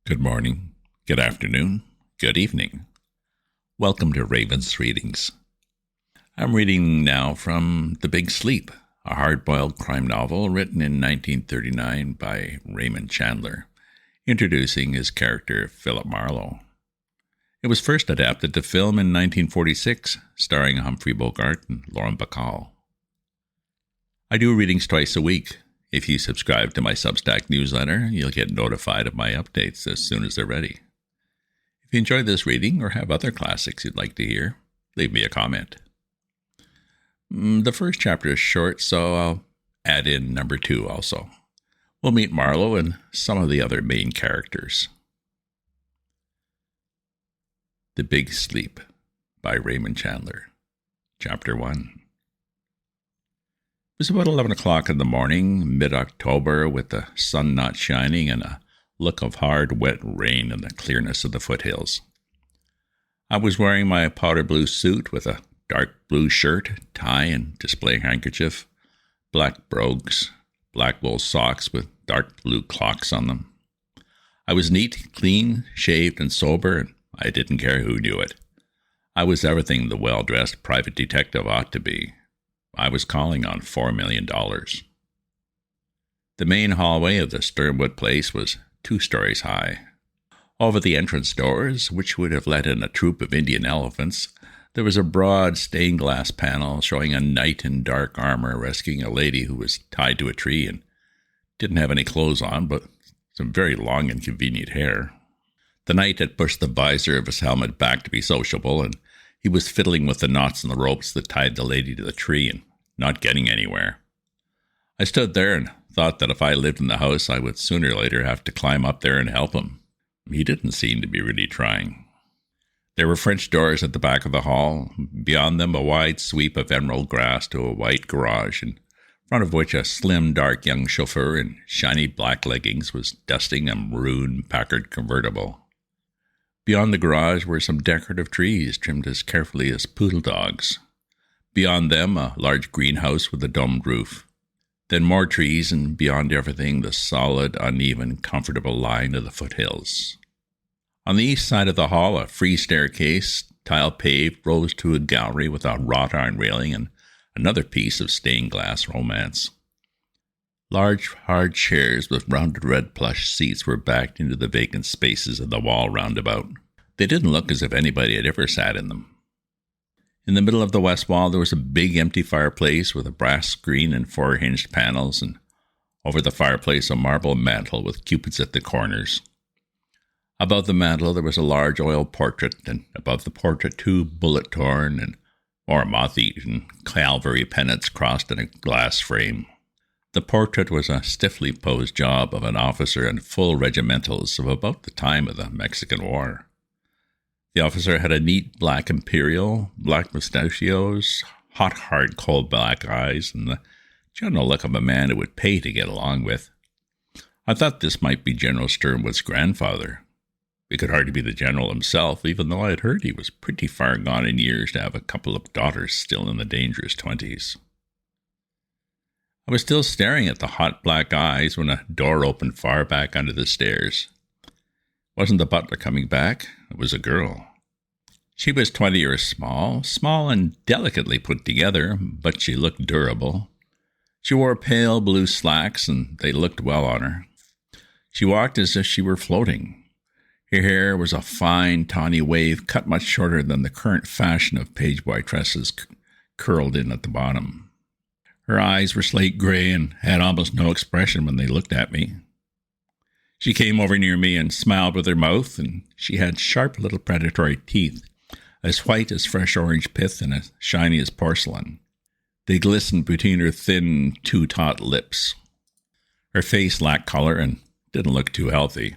Good morning, good afternoon, good evening. Welcome to Raven's Readings. I'm reading now from The Big Sleep, a hard-boiled crime novel written in 1939 by Raymond Chandler, introducing his character Philip Marlow. It was first adapted to film in 1946, starring Humphrey Bogart and Lauren Bacall. I do readings twice a week. If you subscribe to my Substack newsletter, you'll get notified of my updates as soon as they're ready. If you enjoy this reading or have other classics you'd like to hear, leave me a comment. The first chapter is short, so I'll add in number 2 also. We'll meet Marlow and some of the other main characters. The Big Sleep by Raymond Chandler. Chapter 1. It was about 11 o'clock in the morning, mid-October, with the sun not shining and a look of hard, wet rain in the clearness of the foothills. I was wearing my powder blue suit with a dark blue shirt, tie, and display handkerchief, black brogues, black wool socks with dark blue clocks on them. I was neat, clean, shaved, and sober, and I didn't care who knew it. I was everything the well-dressed private detective ought to be. I was calling on $4 million. The main hallway of the Sternwood place was 2 stories high. Over the entrance doors, which would have let in a troop of Indian elephants, there was a broad stained glass panel showing a knight in dark armor rescuing a lady who was tied to a tree and didn't have any clothes on, but some very long and convenient hair. The knight had pushed the visor of his helmet back to be sociable, and he was fiddling with the knots in the ropes that tied the lady to the tree and not getting anywhere. I stood there and thought that if I lived in the house, I would sooner or later have to climb up there and help him. He didn't seem to be really trying. There were French doors at the back of the hall, beyond them a wide sweep of emerald grass to a white garage, in front of which a slim, dark young chauffeur in shiny black leggings was dusting a maroon Packard convertible. Beyond the garage were some decorative trees trimmed as carefully as poodle dogs. Beyond them, a large greenhouse with a domed roof. Then more trees, and beyond everything, the solid, uneven, comfortable line of the foothills. On the east side of the hall, a free staircase, tile-paved, rose to a gallery with a wrought iron railing and another piece of stained glass romance. Large, hard chairs with rounded red plush seats were backed into the vacant spaces of the wall roundabout. They didn't look as if anybody had ever sat in them. In the middle of the west wall, there was a big empty fireplace with a brass screen and 4 hinged panels, and over the fireplace a marble mantel with cupids at the corners. Above the mantel there was a large oil portrait, and above the portrait 2 bullet-torn and more moth-eaten Calvary pennants crossed in a glass frame. The portrait was a stiffly posed job of an officer in full regimentals of about the time of the Mexican War. The officer had a neat black imperial, black mustachios, hot, hard, cold black eyes, and the general look of a man who would pay to get along with. I thought this might be General Sternwood's grandfather. It could hardly be the general himself, even though I had heard he was pretty far gone in years to have a couple of daughters still in the dangerous 20s. I was still staring at the hot black eyes when a door opened far back under the stairs. Wasn't the butler coming back? It was a girl. She was 20 years small and delicately put together, but she looked durable. She wore pale blue slacks, and they looked well on her. She walked as if she were floating. Her hair was a fine, tawny wave, cut much shorter than the current fashion of pageboy tresses, curled in at the bottom. Her eyes were slate gray and had almost no expression when they looked at me. She came over near me and smiled with her mouth, and she had sharp little predatory teeth, as white as fresh orange pith and as shiny as porcelain. They glistened between her thin, too-taut lips. Her face lacked color and didn't look too healthy.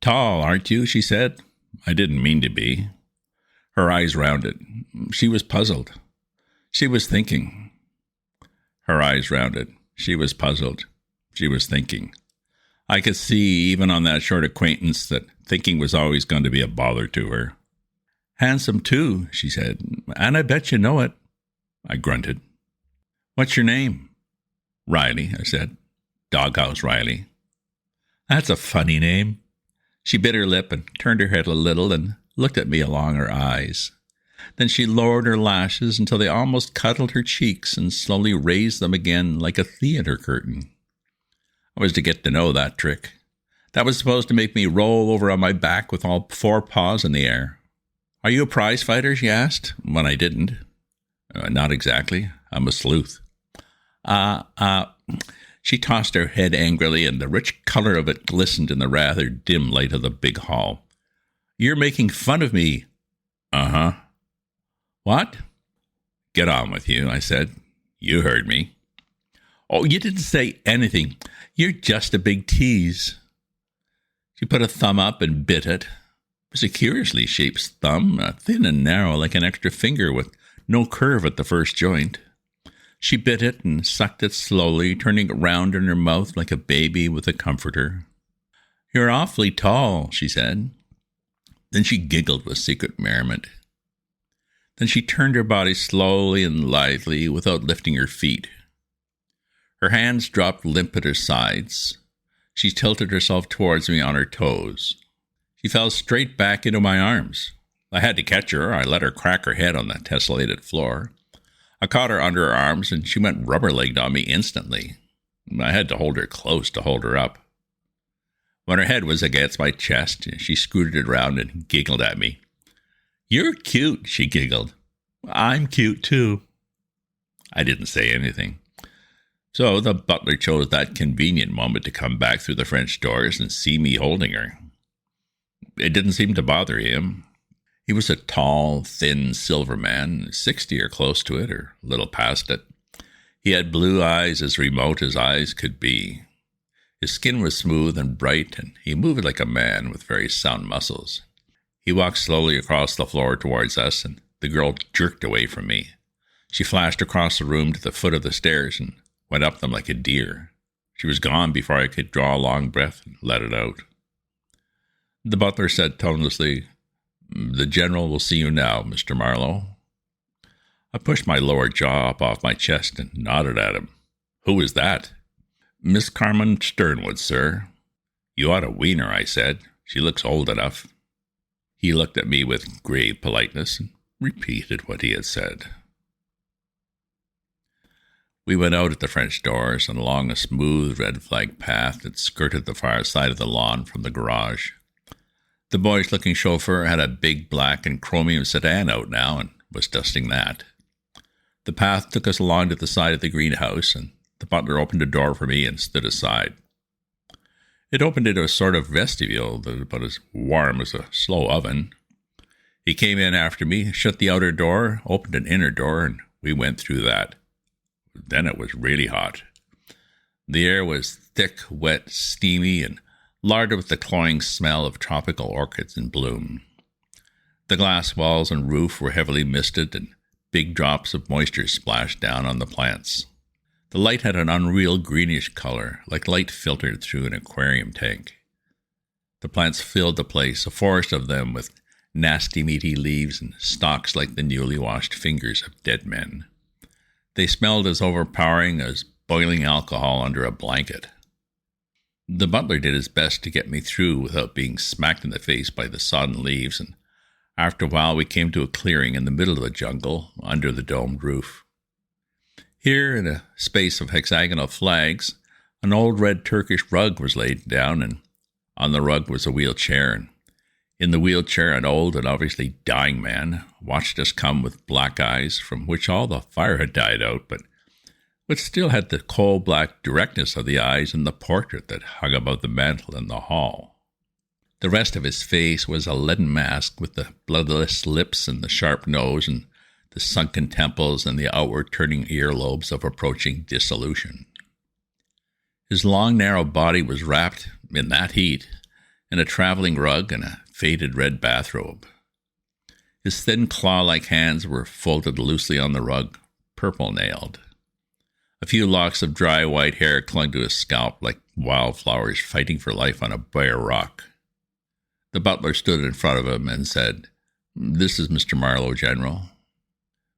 "Tall, aren't you?" she said. I didn't mean to be. Her eyes rounded. She was puzzled. She was thinking. Her eyes rounded. She was puzzled. She was thinking. I could see, even on that short acquaintance, that thinking was always going to be a bother to her. "Handsome, too," she said, "and I bet you know it." I grunted. "What's your name?" "Riley," I said. "Doghouse Riley." That's a funny name. She bit her lip and turned her head a little and looked at me along her eyes. Then she lowered her lashes until they almost cuddled her cheeks and slowly raised them again like a theater curtain. I was to get to know that trick. That was supposed to make me roll over on my back with all four paws in the air. "Are you a prize fighter?" she asked, when I didn't. Not exactly. I'm a sleuth." She tossed her head angrily, and the rich color of it glistened in the rather dim light of the big hall. "You're making fun of me." "Uh-huh." "What?" "Get on with you," I said. "You heard me." "Oh, you didn't say anything. You're just a big tease." She put a thumb up and bit it. It was a curiously shaped thumb, thin and narrow like an extra finger with no curve at the first joint. She bit it and sucked it slowly, turning it round in her mouth like a baby with a comforter. "You're awfully tall," she said. Then she giggled with secret merriment. Then she turned her body slowly and lithely without lifting her feet. Her hands dropped limp at her sides. She tilted herself towards me on her toes. She fell straight back into my arms. I had to catch her. I let her crack her head on the tessellated floor. I caught her under her arms, and she went rubber-legged on me instantly. I had to hold her close to hold her up. When her head was against my chest, she scooted it around and giggled at me. "You're cute," she giggled. "I'm cute, too." I didn't say anything. So the butler chose that convenient moment to come back through the French doors and see me holding her. It didn't seem to bother him. He was a tall, thin, silver man, 60 or close to it, or a little past it. He had blue eyes as remote as eyes could be. His skin was smooth and bright, and he moved like a man with very sound muscles. He walked slowly across the floor towards us, and the girl jerked away from me. She flashed across the room to the foot of the stairs and went up them like a deer. She was gone before I could draw a long breath and let it out. The butler said tonelessly, "The general will see you now, Mr. Marlow." I pushed my lower jaw up off my chest and nodded at him. "Who is that?" "Miss Carmen Sternwood, sir." "You ought to wean her," I said. "She looks old enough." He looked at me with grave politeness and repeated what he had said. We went out at the French doors and along a smooth red flag path that skirted the far side of the lawn from the garage. The boyish-looking chauffeur had a big black and chromium sedan out now and was dusting that. The path took us along to the side of the greenhouse, and the butler opened a door for me and stood aside. It opened into a sort of vestibule, but as warm as a slow oven. He came in after me, shut the outer door, opened an inner door, and we went through that. Then it was really hot. The air was thick, wet, steamy, and larded with the cloying smell of tropical orchids in bloom. The glass walls and roof were heavily misted, and big drops of moisture splashed down on the plants. The light had an unreal greenish color, like light filtered through an aquarium tank. The plants filled the place, a forest of them with nasty meaty leaves and stalks like the newly washed fingers of dead men. They smelled as overpowering as boiling alcohol under a blanket. The butler did his best to get me through without being smacked in the face by the sodden leaves, and after a while we came to a clearing in the middle of the jungle, under the domed roof. Here, in a space of hexagonal flags, an old red Turkish rug was laid down, and on the rug was a wheelchair, and in the wheelchair an old and obviously dying man watched us come with black eyes from which all the fire had died out, but which still had the coal-black directness of the eyes in the portrait that hung above the mantel in the hall. The rest of his face was a leaden mask with the bloodless lips and the sharp nose and the sunken temples and the outward-turning earlobes of approaching dissolution. His long, narrow body was wrapped, in that heat, in a traveling rug and a faded red bathrobe. His thin claw-like hands were folded loosely on the rug, purple-nailed. A few locks of dry white hair clung to his scalp like wildflowers fighting for life on a bare rock. The butler stood in front of him and said, "This is Mr. Marlow, General."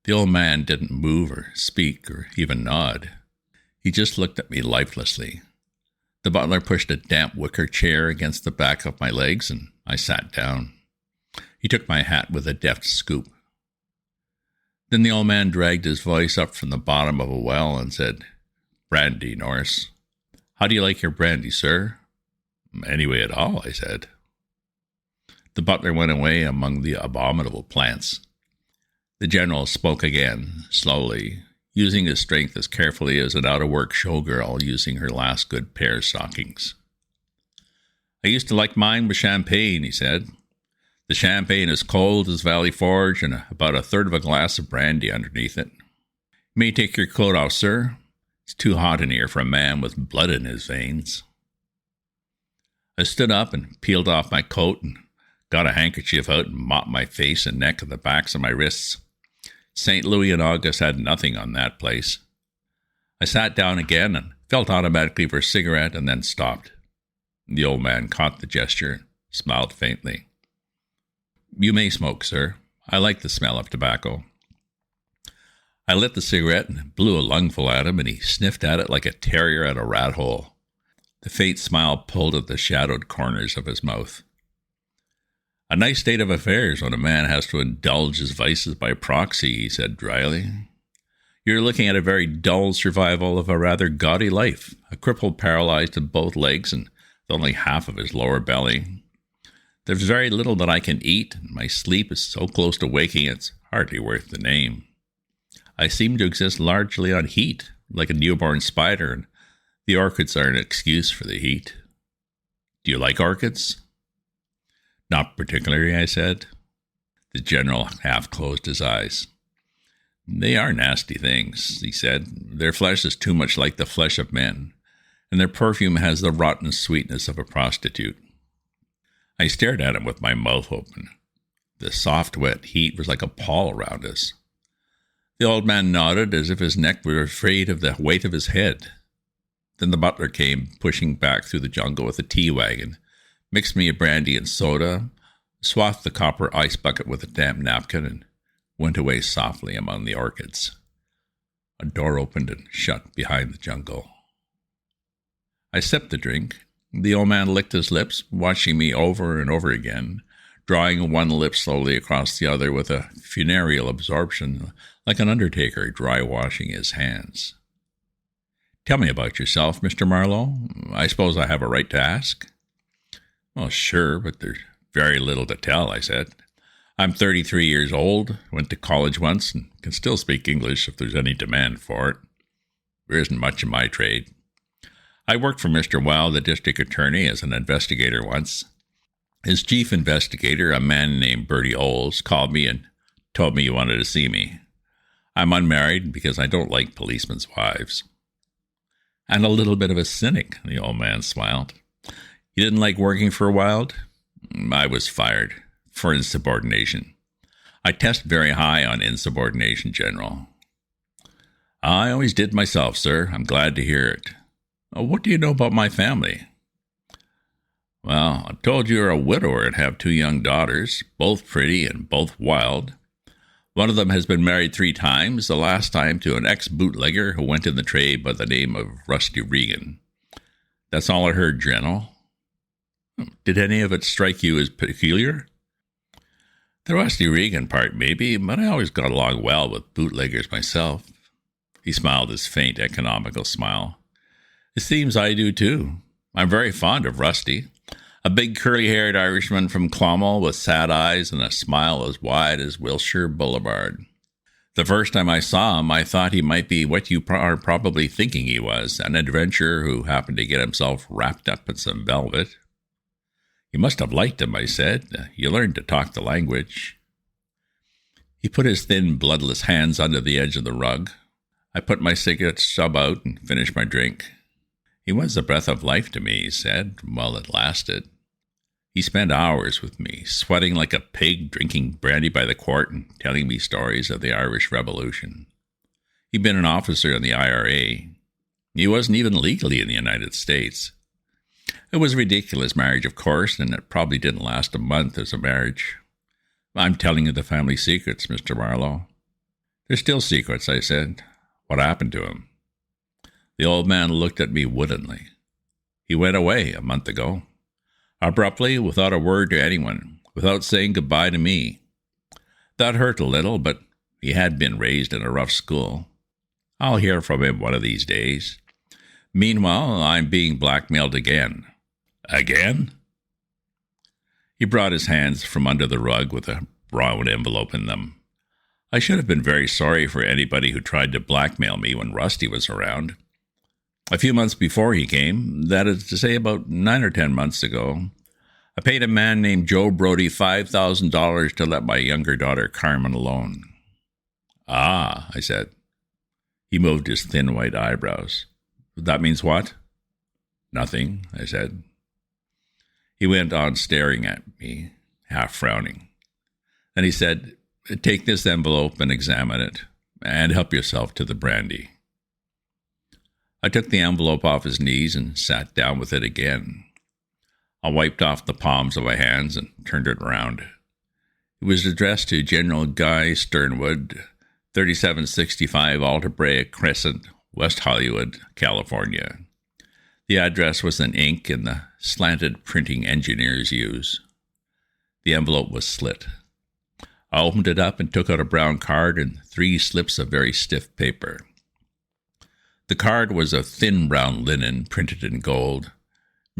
The old man didn't move or speak or even nod. He just looked at me lifelessly. The butler pushed a damp wicker chair against the back of my legs, and I sat down. He took my hat with a deft scoop. Then the old man dragged his voice up from the bottom of a well and said, "Brandy, Norris. How do you like your brandy, sir?" "Any way at all," I said. The butler went away among the abominable plants. The general spoke again, slowly, using his strength as carefully as an out-of-work showgirl using her last good pair of stockings. "I used to like mine with champagne," he said. "The champagne is cold as Valley Forge and about a third of a glass of brandy underneath it. You may take your coat off, sir. It's too hot in here for a man with blood in his veins." I stood up and peeled off my coat and got a handkerchief out and mopped my face and neck and the backs of my wrists. St. Louis and August had nothing on that place. I sat down again and felt automatically for a cigarette and then stopped. The old man caught the gesture and smiled faintly. "You may smoke, sir. I like the smell of tobacco." I lit the cigarette and blew a lungful at him, and he sniffed at it like a terrier at a rat hole. The faint smile pulled at the shadowed corners of his mouth. "A nice state of affairs when a man has to indulge his vices by proxy," he said dryly. "You're looking at a very dull survival of a rather gaudy life, a cripple paralyzed in both legs and with only half of his lower belly. There's very little that I can eat, and my sleep is so close to waking it's hardly worth the name. I seem to exist largely on heat, like a newborn spider, and the orchids are an excuse for the heat. Do you like orchids?" "Not particularly," I said. The general half closed his eyes. "They are nasty things," he said. "Their flesh is too much like the flesh of men, and their perfume has the rotten sweetness of a prostitute." I stared at him with my mouth open. The soft, wet heat was like a pall around us. The old man nodded as if his neck were afraid of the weight of his head. Then the butler came, pushing back through the jungle with a tea wagon, mixed me a brandy and soda, swathed the copper ice bucket with a damp napkin, and went away softly among the orchids. A door opened and shut behind the jungle. I sipped the drink. The old man licked his lips, watching me over and over again, drawing one lip slowly across the other with a funereal absorption, like an undertaker dry-washing his hands. "Tell me about yourself, Mr. Marlow. I suppose I have a right to ask?" "Well, sure, but there's very little to tell," I said. "I'm 33 years old, went to college once, and can still speak English if there's any demand for it. There isn't much in my trade. I worked for Mr. Wilde, the district attorney, as an investigator once. His chief investigator, a man named Bertie Oles, called me and told me he wanted to see me. I'm unmarried because I don't like policemen's wives." "And a little bit of a cynic," the old man smiled. "You didn't like working for Wilde?" "I was fired for insubordination. I test very high on insubordination, General." "I always did myself, sir. I'm glad to hear it. What do you know about my family?" "Well, I'm told you're a widower and have 2 young daughters, both pretty and both wild. One of them has been married 3 times, the last time to an ex-bootlegger who went in the trade by the name of Rusty Regan. That's all I heard, General." "Did any of it strike you as peculiar?" "The Rusty Regan part, maybe, but I always got along well with bootleggers myself." He smiled his faint, economical smile. "It seems I do, too. I'm very fond of Rusty. A big curly-haired Irishman from Clonmel with sad eyes and a smile as wide as Wilshire Boulevard. The first time I saw him, I thought he might be what you are probably thinking he was, an adventurer who happened to get himself wrapped up in some velvet." "You must have liked him," I said. "You learned to talk the language." He put his thin, bloodless hands under the edge of the rug. I put my cigarette stub out and finished my drink. "He was a breath of life to me," he said, while it lasted. He spent hours with me, sweating like a pig, drinking brandy by the quart and telling me stories of the Irish Revolution. He'd been an officer in the IRA. He wasn't even legally in the United States. It was a ridiculous marriage, of course, and it probably didn't last a month as a marriage. "I'm telling you the family secrets, Mr. Marlow." "They're still secrets," I said. "What happened to him?" The old man looked at me woodenly. He went away a month ago. Abruptly, without a word to anyone, without saying goodbye to me. That hurt a little, but he had been raised in a rough school. I'll hear from him one of these days. Meanwhile, I'm being blackmailed again. Again? He brought his hands from under the rug with a brown envelope in them. I should have been very sorry for anybody who tried to blackmail me when Rusty was around. A few months before he came, that is to say about 9 or 10 months ago, I paid a man named Joe Brody $5,000 to let my younger daughter Carmen alone. Ah, I said. He moved his thin white eyebrows. That means what? Nothing, I said. He went on staring at me, half frowning. Then he said, take this envelope and examine it, and help yourself to the brandy. I took the envelope off his knees and sat down with it again. I wiped off the palms of my hands and turned it around. It was addressed to General Guy Sternwood, 3765 Alta Brea Crescent, West Hollywood, California. The address was in ink in the slanted printing engineers use. The envelope was slit. I opened it up and took out a brown card and 3 slips of very stiff paper. The card was of thin brown linen printed in gold.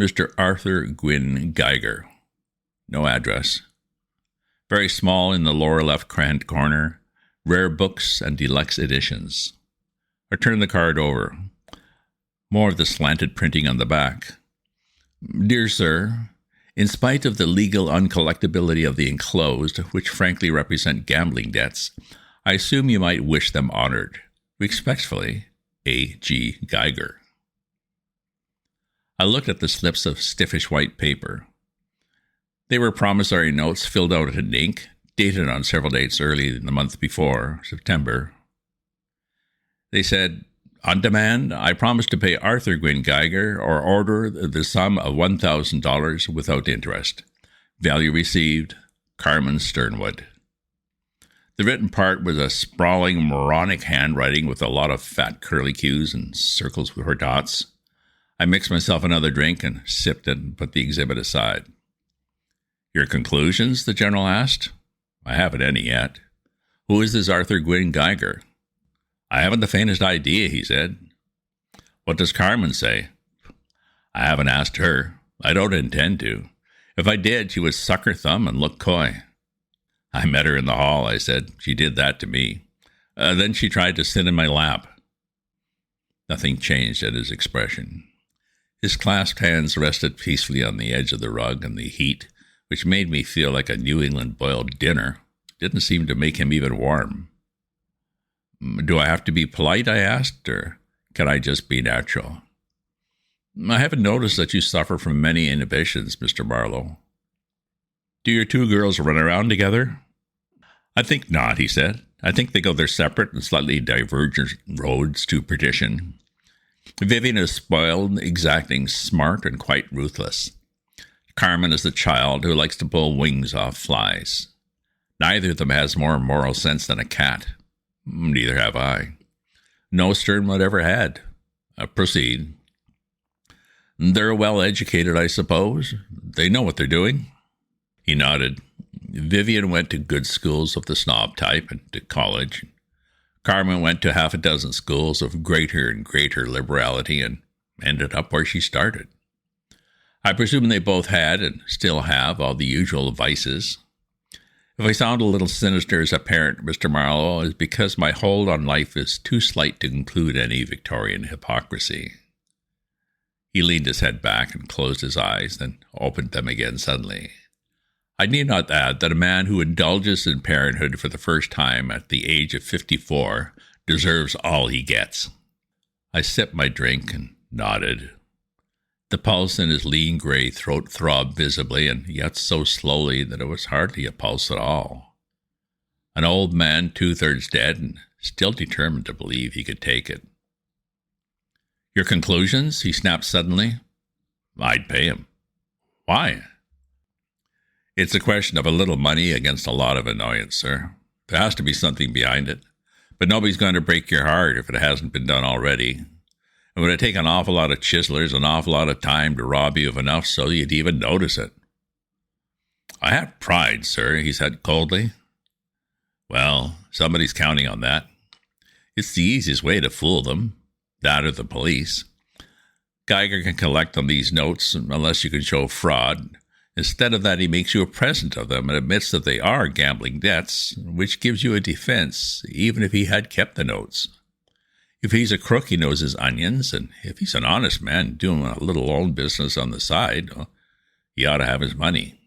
Mr. Arthur Gwynn Geiger. No address. Very small in the lower left-hand corner, rare books and deluxe editions. I turned the card over. More of the slanted printing on the back. Dear Sir, in spite of the legal uncollectability of the enclosed, which frankly represent gambling debts, I assume you might wish them honored. Respectfully, A. G. Geiger. I looked at the slips of stiffish white paper. They were promissory notes filled out in ink, dated on several dates early in the month before, September. They said, on demand, I promise to pay Arthur Gwynn Geiger or order the sum of $1,000 without interest. Value received, Carmen Sternwood. The written part was a sprawling, moronic handwriting with a lot of fat curlicues and circles with her dots. I mixed myself another drink and sipped it and put the exhibit aside. Your conclusions? The general asked. I haven't any yet. Who is this Arthur Gwynn Geiger? I haven't the faintest idea, he said. What does Carmen say? I haven't asked her. I don't intend to. If I did, she would suck her thumb and look coy. I met her in the hall, I said. She did that to me. Then she tried to sit in my lap. Nothing changed at his expression. His clasped hands rested peacefully on the edge of the rug, and the heat, which made me feel like a New England boiled dinner, didn't seem to make him even warm. Do I have to be polite, I asked, or can I just be natural? I haven't noticed that you suffer from many inhibitions, Mr. Marlow. Do your 2 girls run around together? I think not, he said. I think they go their separate and slightly divergent roads to perdition. Vivian is spoiled, exacting, smart, and quite ruthless. Carmen is the child who likes to pull wings off flies. Neither of them has more moral sense than a cat. Neither have I. No Sternwood ever had. Proceed. They're well educated, I suppose. They know what they're doing. He nodded. Vivian went to good schools of the snob type and to college. Carmen went to half a dozen schools of greater and greater liberality and ended up where she started. I presume they both had and still have all the usual vices. If I sound a little sinister as a parent, Mr. Marlow, it's because my hold on life is too slight to include any Victorian hypocrisy. He leaned his head back and closed his eyes, then opened them again suddenly. I need not add that a man who indulges in parenthood for the first time at the age of 54 deserves all he gets. I sipped my drink and nodded. The pulse in his lean gray throat throbbed visibly, and yet so slowly that it was hardly a pulse at all. An old man 2/3 dead and still determined to believe he could take it. Your conclusions? He snapped suddenly. I'd pay him. Why? It's a question of a little money against a lot of annoyance, sir. There has to be something behind it. But nobody's going to break your heart if it hasn't been done already. It would have taken an awful lot of chiselers, an awful lot of time to rob you of enough so you'd even notice it. I have pride, sir, he said coldly. Well, somebody's counting on that. It's the easiest way to fool them, that or the police. Geiger can collect on these notes unless you can show fraud. Instead of that, he makes you a present of them and admits that they are gambling debts, which gives you a defense, even if he had kept the notes. If he's a crook, he knows his onions, and if he's an honest man doing a little own business on the side, well, he ought to have his money.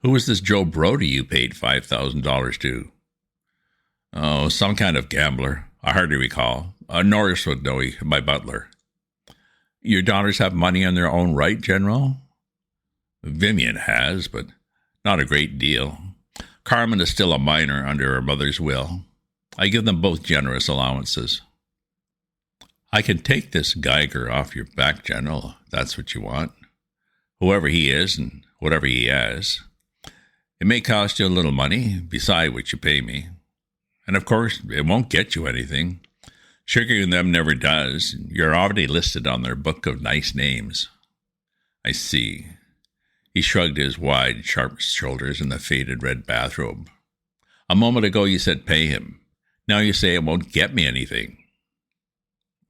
Who was this Joe Brody you paid $5,000 to? Oh, some kind of gambler. I hardly recall. Norris would know, my butler. Your daughters have money on their own right, General? Vivian has, but not a great deal. Carmen is still a minor under her mother's will. I give them both generous allowances. I can take this Geiger off your back, General, if that's what you want. Whoever he is and whatever he has. It may cost you a little money, beside what you pay me. And of course, it won't get you anything. Sugaring them never does. You're already listed on their book of nice names. I see. He shrugged his wide, sharp shoulders in the faded red bathrobe. A moment ago you said pay him. Now you say it won't get me anything.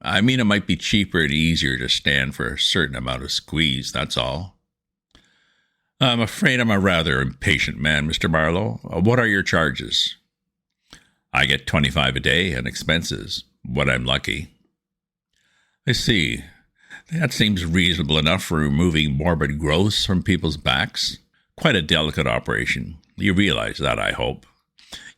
I mean, it might be cheaper and easier to stand for a certain amount of squeeze, that's all. I'm afraid I'm a rather impatient man, Mr. Marlow. What are your charges? I get $25 a day and expenses, when I'm lucky. I see. That seems reasonable enough for removing morbid growths from people's backs. Quite a delicate operation. You realize that, I hope.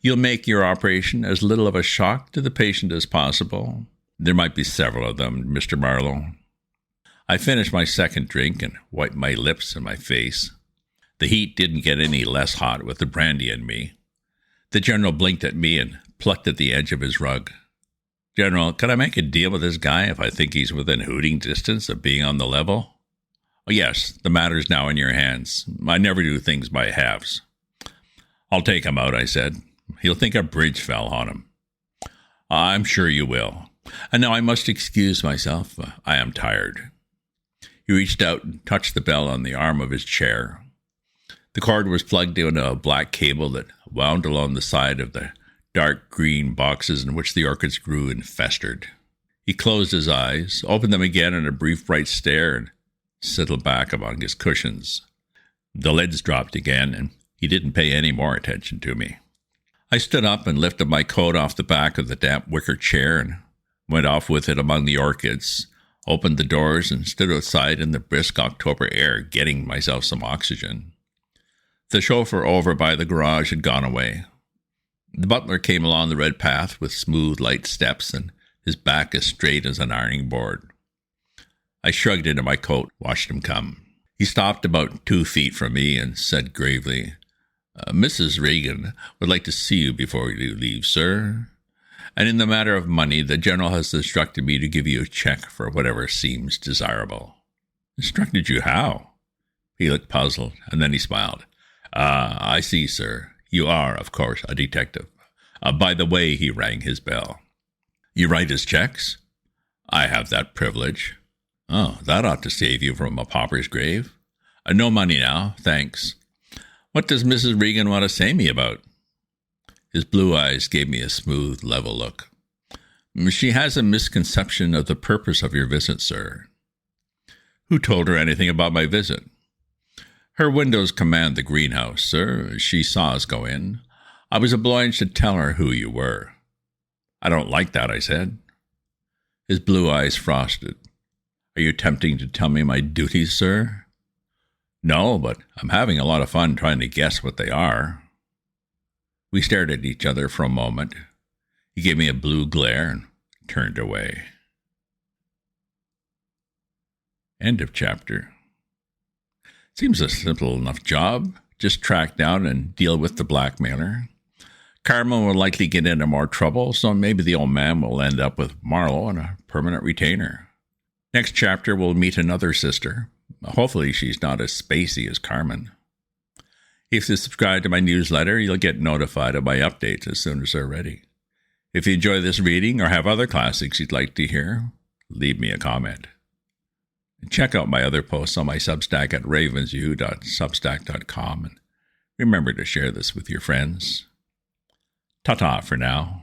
You'll make your operation as little of a shock to the patient as possible. There might be several of them, Mr. Marlow. I finished my second drink and wiped my lips and my face. The heat didn't get any less hot with the brandy in me. The General blinked at me and plucked at the edge of his rug. General, can I make a deal with this guy if I think he's within hooting distance of being on the level? Oh, yes, the matter's now in your hands. I never do things by halves. I'll take him out, I said. He'll think a bridge fell on him. I'm sure you will. And now I must excuse myself. I am tired. He reached out and touched the bell on the arm of his chair. The cord was plugged into a black cable that wound along the side of the dark green boxes in which the orchids grew and festered. He closed his eyes, opened them again in a brief bright stare, and settled back among his cushions. The lids dropped again, and he didn't pay any more attention to me. I stood up and lifted my coat off the back of the damp wicker chair and went off with it among the orchids, opened the doors, and stood outside in the brisk October air, getting myself some oxygen. The chauffeur over by the garage had gone away. The butler came along the red path with smooth, light steps, and his back as straight as an ironing board. I shrugged into my coat, watched him come. He stopped about 2 feet from me and said gravely, Mrs. Regan would like to see you before you leave, sir. And in the matter of money, the General has instructed me to give you a check for whatever seems desirable. Instructed you how? He looked puzzled, and then he smiled. I see, sir. You are, of course, a detective. By the way, he rang his bell. You write his checks? I have that privilege. Oh, that ought to save you from a pauper's grave. No money now, thanks. What does Mrs. Regan want to say me about? His blue eyes gave me a smooth, level look. She has a misconception of the purpose of your visit, sir. Who told her anything about my visit? Her windows command the greenhouse, sir. She saw us go in. I was obliged to tell her who you were. I don't like that, I said. His blue eyes frosted. Are you attempting to tell me my duties, sir? No, but I'm having a lot of fun trying to guess what they are. We stared at each other for a moment. He gave me a blue glare and turned away. End of chapter. Seems a simple enough job. Just track down and deal with the blackmailer. Carmen will likely get into more trouble, so maybe the old man will end up with Marlow and a permanent retainer. Next chapter, we'll meet another sister. Hopefully she's not as spacey as Carmen. If you subscribe to my newsletter, you'll get notified of my updates as soon as they're ready. If you enjoy this reading or have other classics you'd like to hear, leave me a comment. Check out my other posts on my Substack at ravensview.substack.com, and remember to share this with your friends. Ta-ta for now.